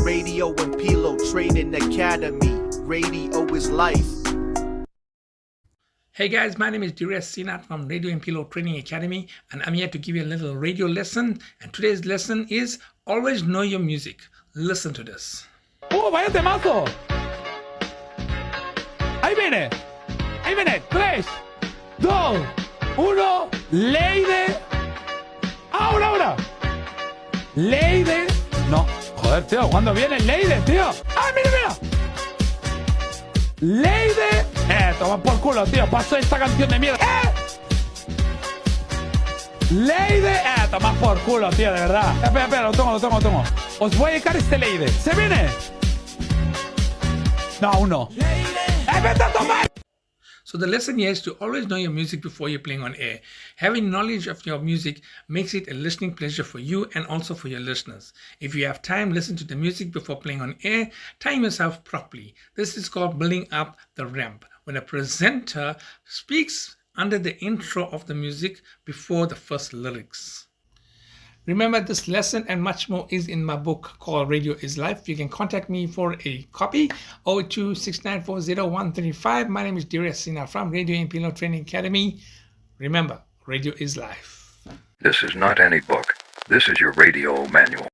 Radio and Pilo Training Academy. Radio is life. Hey guys, my name is Dures Sinat from Radio and Pilo Training Academy, and I'm here to give you a little radio lesson. And today's lesson is always know your music. Listen to this. ¡Oh, vaya temazo! Ahí viene. 3, 2, 1. Leide. Ahora. Leide. No. Joder, tío, ¿cuándo viene Leide, tío? ¡Ah, mira! Leide. Toma por culo, tío. Paso esta canción de mierda. Leide. Toma por culo, tío, de verdad. Espera, lo tomo. Os voy a dedicar este Leide. ¿Se viene? No, aún no. ¡Vete a tomar! So the lesson here is to always know your music before you're playing on air. Having knowledge of your music makes it a listening pleasure for you and also for your listeners. If you have time, listen to the music before playing on air. Time yourself properly. This is called building up the ramp. When a presenter speaks under the intro of the music before the first lyrics. Remember, this lesson and much more is in my book called Radio is Life. You can contact me for a copy, 082-694-0135. My name is Dures Sinat from Radio and Pilo Training Academy. Remember, Radio is Life. This is not any book. This is your radio manual.